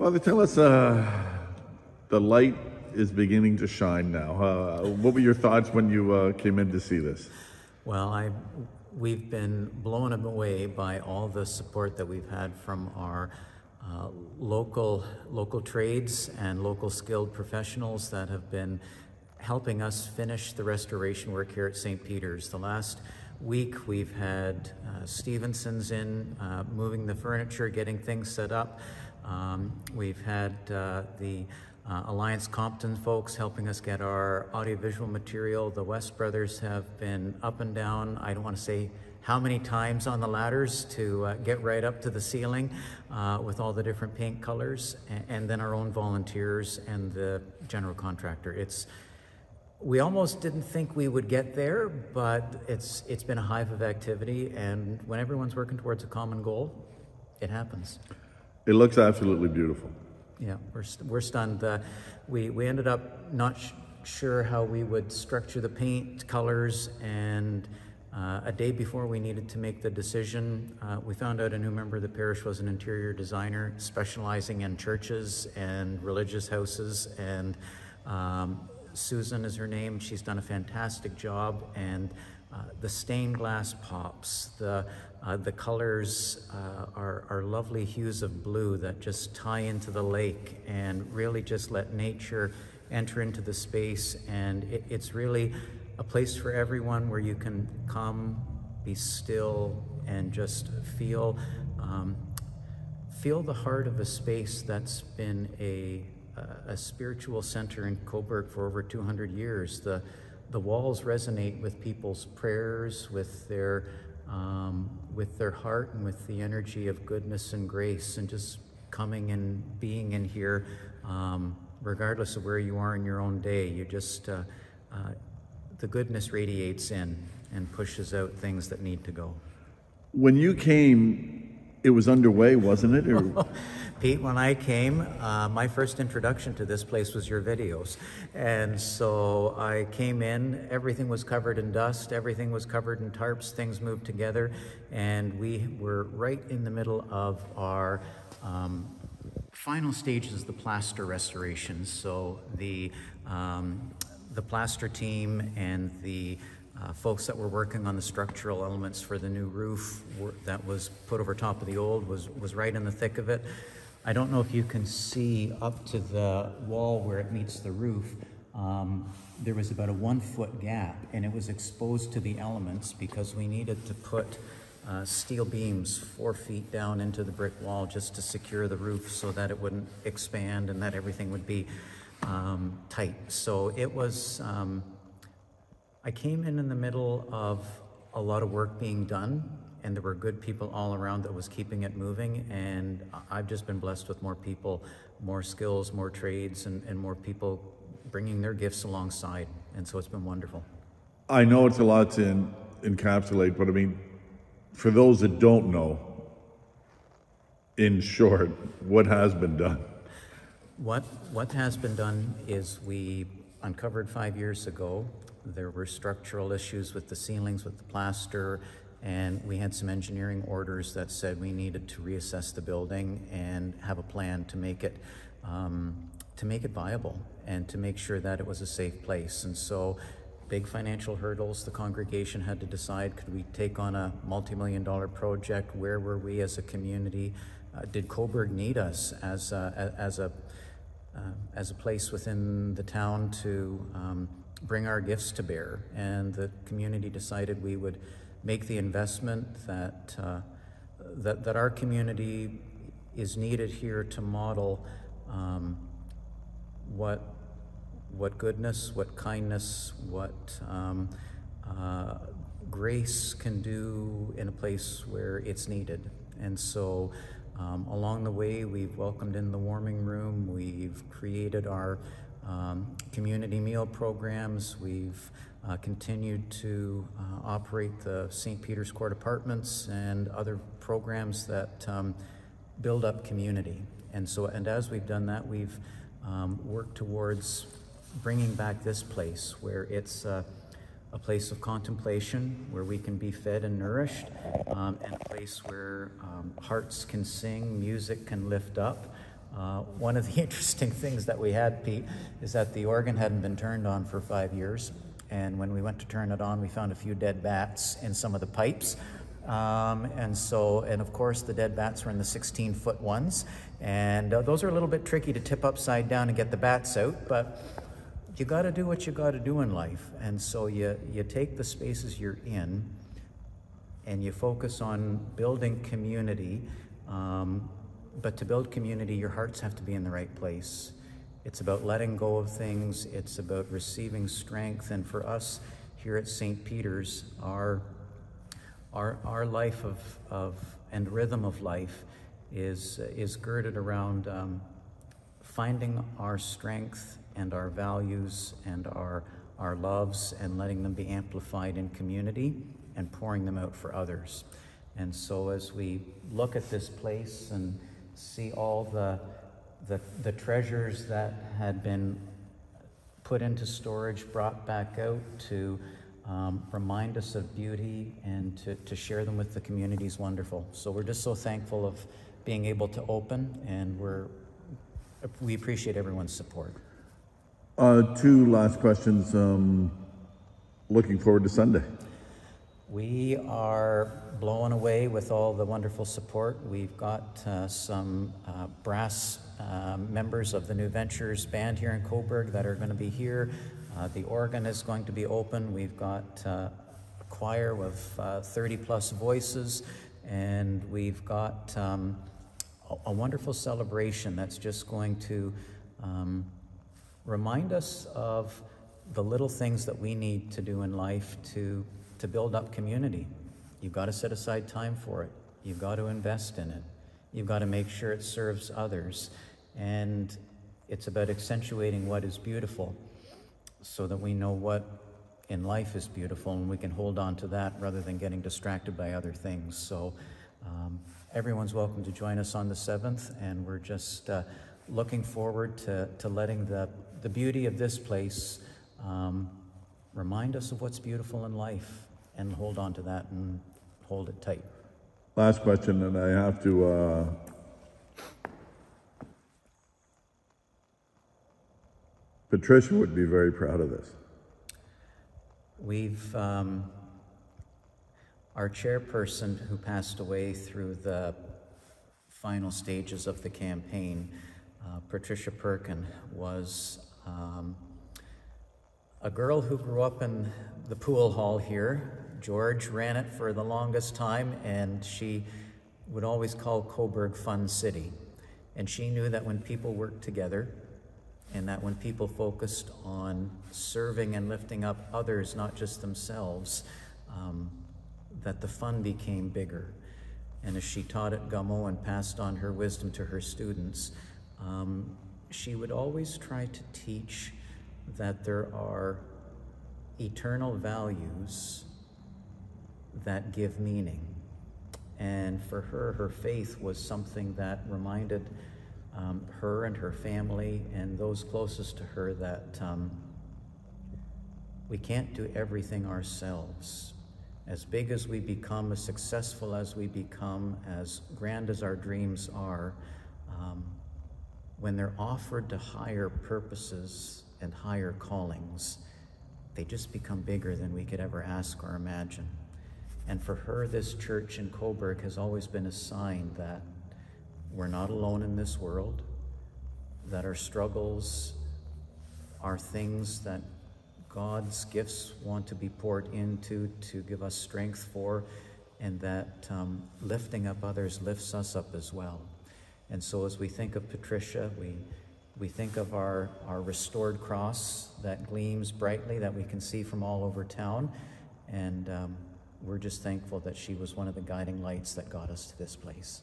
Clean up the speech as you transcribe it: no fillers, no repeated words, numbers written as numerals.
Father, tell us, the light is beginning to shine now. What were your thoughts when you came in to see this? Well, we've been blown away by all the support that we've had from our local trades and local skilled professionals that have been helping us finish the restoration work here at St. Peter's. The last week we've had Stevenson's in moving the furniture, getting things set up. We've had the Alliance Compton folks helping us get our audiovisual material. The West brothers have been up and down, I don't want to say how many times on the ladders to get right up to the ceiling with all the different paint colors, and then our own volunteers and the general contractor. We almost didn't think we would get there, but it's been a hive of activity, and when everyone's working towards a common goal, it happens. It looks absolutely beautiful. Yeah, we're stunned. We ended up not sure how we would structure the paint colors, and a day before we needed to make the decision, we found out a new member of the parish was an interior designer specializing in churches and religious houses, and Susan is her name. She's done a fantastic job, and the stained glass pops, the colors are lovely hues of blue that just tie into the lake and really just let nature enter into the space. And it's really a place for everyone where you can come, be still, and just feel the heart of a space that's been a spiritual center in Cobourg for over 200 years. The walls resonate with people's prayers, with their heart, and with the energy of goodness and grace, and just coming and being in here, regardless of where you are in your own day. You just, the goodness radiates in and pushes out things that need to go. When you came, it was underway, wasn't it? Or... Pete, when I came, my first introduction to this place was your videos. And so I came in, everything was covered in dust, everything was covered in tarps, things moved together, and we were right in the middle of our final stages of the plaster restoration. So the plaster team and the folks that were working on the structural elements for the new roof that was put over top of the old was right in the thick of it. I don't know if you can see up to the wall where it meets the roof. There was about a 1 foot gap, and it was exposed to the elements because we needed to put steel beams 4 feet down into the brick wall just to secure the roof so that it wouldn't expand and that everything would be tight. So it was, I came in the middle of a lot of work being done, and there were good people all around that was keeping it moving, and I've just been blessed with more people, more skills, more trades, and more people bringing their gifts alongside, and so it's been wonderful. I know it's a lot to encapsulate, but I mean, for those that don't know, in short, what has been done? What has been done is we uncovered 5 years ago, there were structural issues with the ceilings, with the plaster, and we had some engineering orders that said we needed to reassess the building and have a plan to make it viable and to make sure that it was a safe place. And so, big financial hurdles. The congregation had to decide: could we take on a multi-million-dollar project? Where were we as a community? Did Cobourg need us as a place within the town to bring our gifts to bear? And the community decided we would make the investment that our community is needed here to model what goodness, what kindness, what grace can do in a place where it's needed. And so along the way, we've welcomed in the warming room, we've created our community meal programs, we've continued to operate the St. Peter's Court Apartments and other programs that build up community. And so, and as we've done that, we've worked towards bringing back this place where it's a place of contemplation, where we can be fed and nourished, and a place where hearts can sing, music can lift up, One of the interesting things that we had, Pete, is that the organ hadn't been turned on for 5 years. And when we went to turn it on, we found a few dead bats in some of the pipes. And of course, the dead bats were in the 16-foot ones. And those are a little bit tricky to tip upside down and get the bats out. But you got to do what you got to do in life. And so you take the spaces you're in and you focus on building community. But to build community, your hearts have to be in the right place. It's about letting go of things. It's about receiving strength. And for us here at St. Peter's, our life and rhythm of life is girded around finding our strength and our values and our loves and letting them be amplified in community and pouring them out for others. And so as we look at this place and see all the treasures that had been put into storage, brought back out to remind us of beauty and to share them with the community is wonderful. So we're just so thankful of being able to open, and we appreciate everyone's support. 2 last questions. Looking forward to Sunday. We are blown away with all the wonderful support. We've got some brass members of the New Ventures band here in Cobourg that are going to be here. The organ is going to be open. We've got a choir of 30-plus voices, and we've got a wonderful celebration that's just going to remind us of the little things that we need to do in life to build up community. You've got to set aside time for it. You've got to invest in it. You've got to make sure it serves others. And it's about accentuating what is beautiful so that we know what in life is beautiful and we can hold on to that rather than getting distracted by other things. So everyone's welcome to join us on the 7th, and we're just looking forward to letting the beauty of this place remind us of what's beautiful in life and hold on to that and hold it tight. Last question, and I have to Patricia would be very proud of this. We've our chairperson, who passed away through the final stages of the campaign, Patricia Perkin, was a girl who grew up in the pool hall here. George ran it for the longest time, and she would always call Cobourg Fun City. And she knew that when people worked together, and that when people focused on serving and lifting up others, not just themselves, that the fun became bigger. And as she taught at Gummo and passed on her wisdom to her students, she would always try to teach that there are eternal values that give meaning. And for her, her faith was something that reminded her and her family and those closest to her that we can't do everything ourselves. As big as we become, as successful as we become, as grand as our dreams are, when they're offered to higher purposes and higher callings, they just become bigger than we could ever ask or imagine. And for her, this church in Cobourg has always been a sign that we're not alone in this world, that our struggles are things that God's gifts want to be poured into to give us strength for, and that lifting up others lifts us up as well. And so as we think of Patricia, we think of our restored cross that gleams brightly, that we can see from all over town. And we're just thankful that she was one of the guiding lights that got us to this place.